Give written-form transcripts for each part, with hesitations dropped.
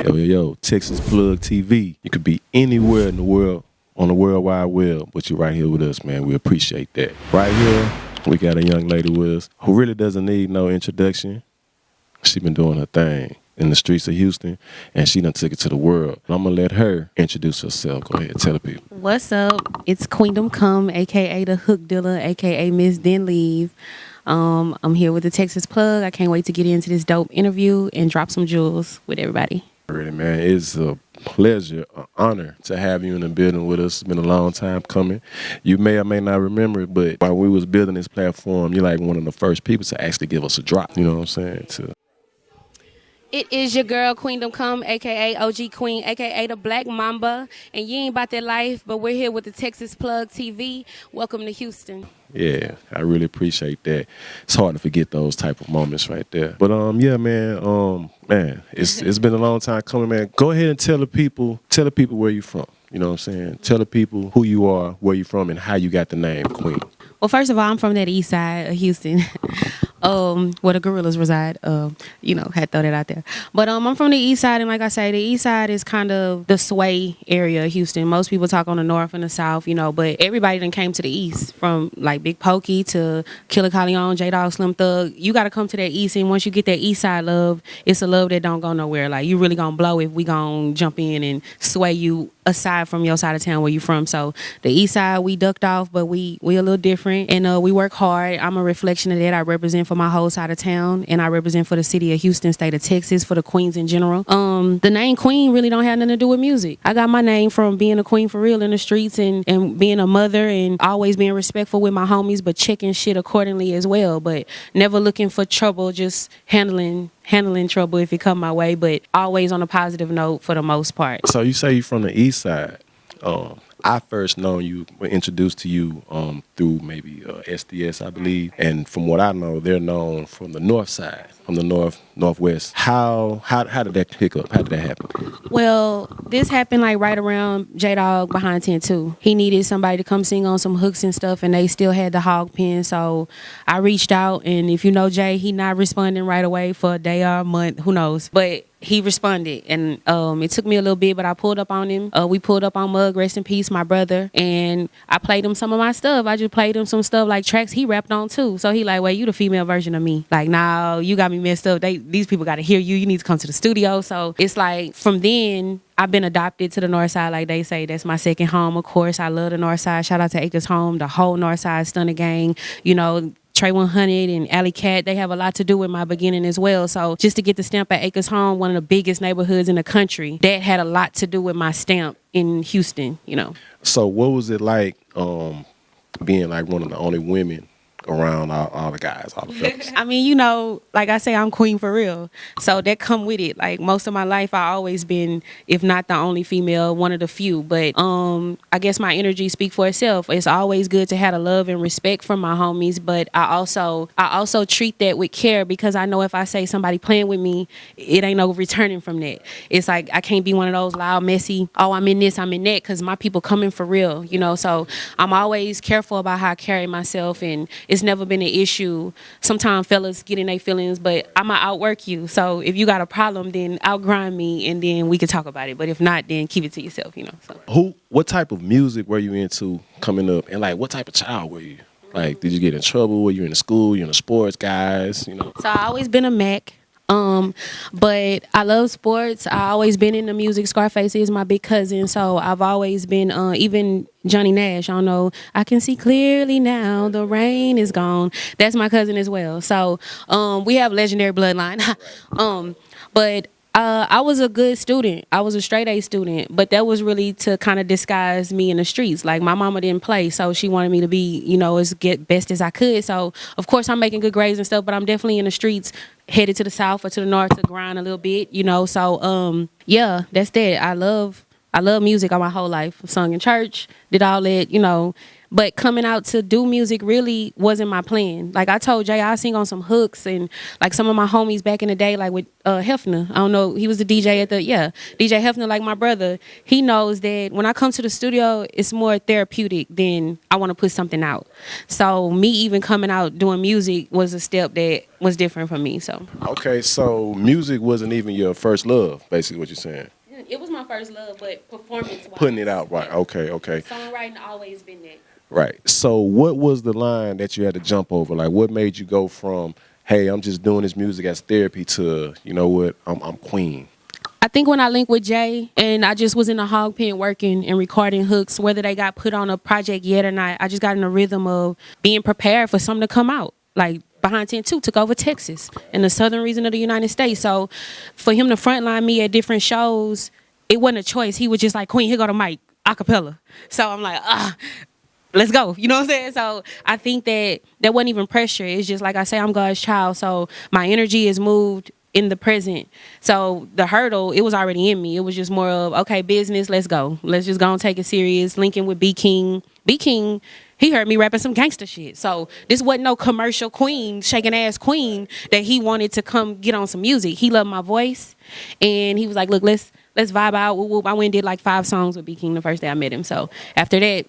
Yo, Texas Plug TV. You could be anywhere in the world, on the World Wide Web, but you're right here with us, man. We appreciate that. Right here, we got a young lady with us who really doesn't need no introduction. She been doing her thing in the streets of Houston, and she done took it to the world. I'm gonna let her introduce herself. Go ahead, tell the people. What's up? It's QUEENDOM COME, aka the Hook Dealer, aka Miss Then Leave. I'm here with the Texas Plug. I can't wait to get into this dope interview and drop some jewels with everybody. Really, man, it's a pleasure, an honor to have you in the building with us. It's been a long time coming. You may or may not remember it, but while we was building this platform, you're like one of the first people to actually give us a drop. You know what I'm saying? It is your girl, QUEENDOM COME, a.k.a. OG Queen, a.k.a. the Black Mamba. And you ain't about that life, but we're here with the Texas Plug TV. Welcome to Houston. Yeah, I really appreciate that. It's hard to forget those type of moments right there. But yeah, man, it's been a long time coming, man. Go ahead and tell the people where you from. You know what I'm saying? Tell the people who you are, where you from, and how you got the name Queen. Well, first of all, I'm from that east side of Houston, where the gorillas reside. Had to throw that out there. But I'm from the east side, and like I say, the east side is kind of the sway area of Houston. Most people talk on the north and the south, but everybody done came to the east, from like Big Pokey to Killer Leon, J-Dawg, Slim Thug. You got to come to that east, and once you get that east side love, it's a love that don't go nowhere. Like, you really gonna blow if we gonna jump in and sway you aside from your side of town where you from. So the east side, we ducked off, but we a little different, and we work hard. I'm a reflection of that. I represent for my whole side of town, and I represent for the city of Houston, state of Texas, for the queens in general. The name Queen really don't have nothing to do with music. I got my name from being a queen for real in the streets, and being a mother, and always being respectful with my homies, but checking shit accordingly as well, but never looking for trouble, just handling trouble if it come my way, but always on a positive note for the most part. So you say you're from the east side. I first were introduced to you through maybe SDS, I believe. And from what I know, they're known from the north side, from the northwest. How did that pick up? How did that happen? Well, this happened like right around J-Dawg behind 10-2. He needed somebody to come sing on some hooks and stuff, and they still had the hog pen. So I reached out, and if you know Jay, he not responding right away for a day or a month, who knows. But he responded, and it took me a little bit, but I pulled up on him. We pulled up on Mug, rest in peace, my brother, and I played him some of my stuff. I just played him some stuff like tracks he rapped on too. So he like, wait, you the female version of me? Like, nah, you got me messed up. These people got to hear you. You need to come to the studio. So it's like, from then, I've been adopted to the north side, like they say. That's my second home, of course. I love the north side. Shout out to Acres Home, the whole north side Stunner Gang, Trey 100 and Alley Cat, they have a lot to do with my beginning as well. So just to get the stamp at Acres Home, one of the biggest neighborhoods in the country, that had a lot to do with my stamp in Houston, So what was it like being like one of the only women around all the guys, all the fellas? I mean, like I say, I'm queen for real. So that come with it. Like, most of my life, I always been, if not the only female, one of the few. But I guess my energy speak for itself. It's always good to have the love and respect from my homies, but I also treat that with care, because I know if I say somebody playing with me, it ain't no returning from that. It's like, I can't be one of those loud, messy, oh, I'm in this, I'm in that, because my people coming for real, So I'm always careful about how I carry myself, and it's never been an issue. Sometimes fellas get in their feelings, but I'ma outwork you. So if you got a problem, then outgrind me, and then we can talk about it. But if not, then keep it to yourself, So. What type of music were you into coming up, and like, what type of child were you? Like, did you get in trouble? Were you in the school? You in the sports, guys? So I always been a Mac. But I love sports. I always been into music. Scarface is my big cousin, so I've always been, even Johnny Nash, I don't know, I can see clearly now, the rain is gone. That's my cousin as well. So we have legendary bloodline. But I was a good student. I was a straight A student, but that was really to kind of disguise me in the streets. Like, my mama didn't play, so she wanted me to be, as best as I could. So of course I'm making good grades and stuff, but I'm definitely in the streets, headed to the south or to the north to grind a little bit, So yeah, that's that. I love music all my whole life. I've sung in church, did all that, But coming out to do music really wasn't my plan. Like I told Jay, I sing on some hooks, and like some of my homies back in the day, like with Hefner. I don't know, he was the DJ at DJ Hefner, like my brother. He knows that when I come to the studio, it's more therapeutic than I want to put something out. So me even coming out doing music was a step that was different for me. So Okay, so music wasn't even your first love, basically what you're saying. it was my first love, but performance-wise, Putting it out, right? Okay. songwriting always been that. Right. So what was the line that you had to jump over? Like what made you go from, hey, I'm just doing this music as therapy to, you know what, I'm queen? I think when I linked with Jay and I just was in the hog pen working and recording hooks, whether they got put on a project yet or not, I just got in a rhythm of being prepared for something to come out. Like Behind 10-2 took over Texas in the southern region of the United States. So for him to frontline me at different shows, it wasn't a choice. He was just like, Queen, here go the mic, a cappella. So I'm like, let's go. You know what I'm saying? So I think that wasn't even pressure. It's just like I say, I'm God's child. So my energy is moved in the present. So the hurdle, it was already in me. It was just more of, okay, business, let's go. Let's just go and take it serious. Linking with B King. B King, he heard me rapping some gangster shit. So this wasn't no commercial queen, shaking ass queen that he wanted to come get on some music. He loved my voice. And he was like, look, let's vibe out. I went and did like 5 songs with B King the first day I met him. So after that,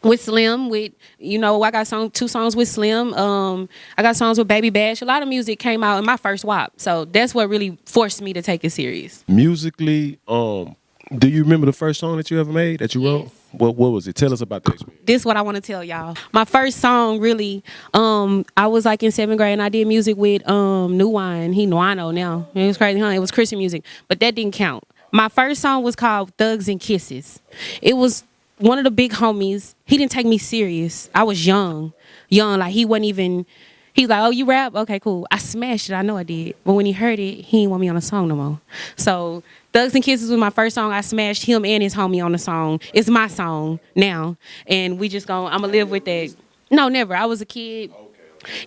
with Slim, I got 2 songs with Slim. I got songs with Baby Bash. A lot of music came out in my first WAP. So that's what really forced me to take it serious. Musically, do you remember the first song that you ever made, that you wrote? Yes. What was it? Tell us about that experience. This is what I want to tell y'all. My first song, really, I was like in 7th grade and I did music with New Wine. He Nuano now. It was crazy, huh? It was Christian music, but that didn't count. My first song was called Thugs and Kisses. It was one of the big homies. He didn't take me serious. I was young, like he wasn't even. He's like, oh, you rap? Okay, cool. I smashed it. I know I did. But when he heard it, he didn't want me on the song no more. So Thugs and Kisses was my first song. I smashed him and his homie on the song. It's my song now. And we just I'm going to live with that. No, never. I was a kid.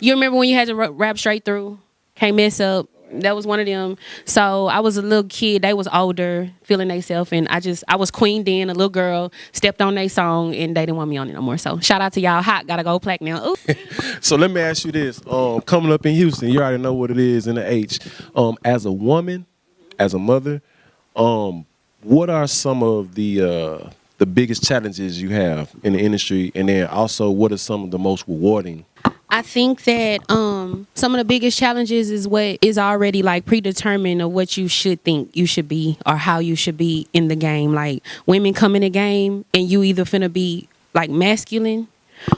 You remember when you had to rap straight through? Can't mess up. That was one of them. So I was a little kid. They was older, feeling themselves. And I was queen then, a little girl, stepped on their song, and they didn't want me on it no more. So shout out to y'all. Hot, got to go plaque now. Ooh. So let me ask you this. Coming up in Houston, you already know what it is in the H. As a woman, as a mother, what are some of the biggest challenges you have in the industry? And then also, what are some of the most rewarding? I think that some of the biggest challenges is what is already like predetermined of what you should think you should be or how you should be in the game. Like women come in the game and you either finna be like masculine,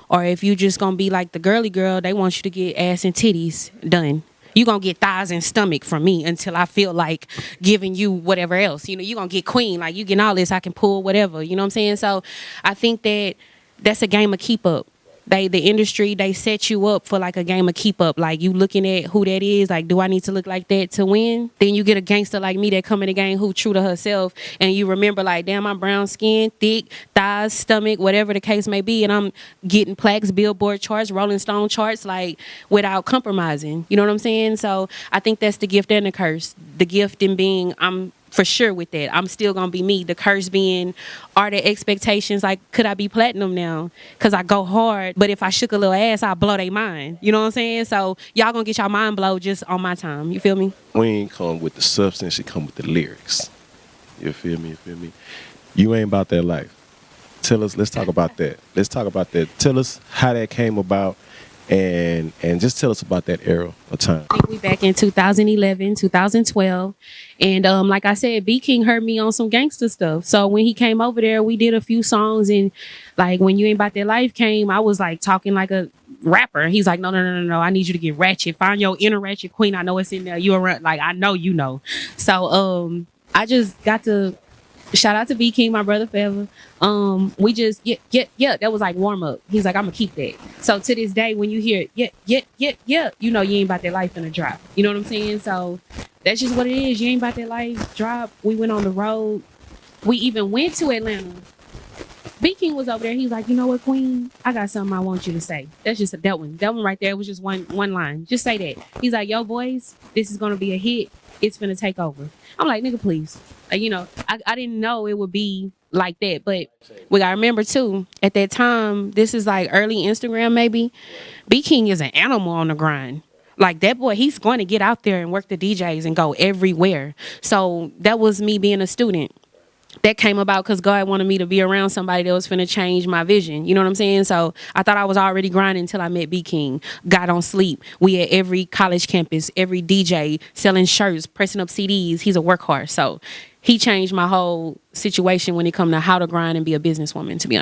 or if you just gonna be like the girly girl, they want you to get ass and titties done. You gonna get thighs and stomach from me until I feel like giving you whatever else. You know, you gonna get queen, like you getting all this, I can pull whatever. You know what I'm saying? So I think that that's a game of keep up. The industry, they set you up for like a game of keep up. Like you looking at who that is, like, do I need to look like that to win? Then you get a gangster like me that come in the game who true to herself, and you remember like, damn, I'm brown skin, thick, thighs, stomach, whatever the case may be, and I'm getting plaques, Billboard charts, Rolling Stone charts, like without compromising. You know what I'm saying? So I think that's the gift and the curse. The gift in being, I'm for sure with that. I'm still gonna be me. The curse being, are the expectations like, could I be platinum now? Cause I go hard, but if I shook a little ass, I'll blow their mind. You know what I'm saying? So y'all gonna get y'all mind blown just on my time. You feel me? Queen come with the substance, she come with the lyrics. You feel me? You ain't about that life. Tell us, let's talk about that. Tell us how that came about. And just tell us about that era of time. I think we back in 2011, 2012. And like I said, B King heard me on some gangster stuff. So when he came over there, we did a few songs. And like when You Ain't About That Life came, I was like talking like a rapper. He's like, no. I need you to get ratchet. Find your inner ratchet queen. I know it's in there. You're like, I know you know. So I just got to shout out to B King, my brother forever. We just that was like warm up. He's like, I'm gonna keep that. So to this day, when you hear you know you ain't about that life in a drop. You know what I'm saying? So that's just what it is. You ain't about that life drop. We went on the road. We even went to Atlanta B King was over there. He's like, you know what, Queen? I got something I want you to say. That's just that one. That one right there was just one line. Just say that. He's like, yo, boys, this is gonna be a hit. It's gonna take over. I'm like, nigga, please. Like, you know, I didn't know it would be like that. But what I remember too, at that time, this is like early Instagram maybe. B King is an animal on the grind. Like that boy, he's going to get out there and work the DJs and go everywhere. So that was me being a student. That came about because God wanted me to be around somebody that was finna change my vision. You know what I'm saying? So I thought I was already grinding until I met B King. God don't sleep. We at every college campus, every DJ selling shirts, pressing up CDs. He's a workhorse. So he changed my whole situation when it come to how to grind and be a businesswoman, to be honest.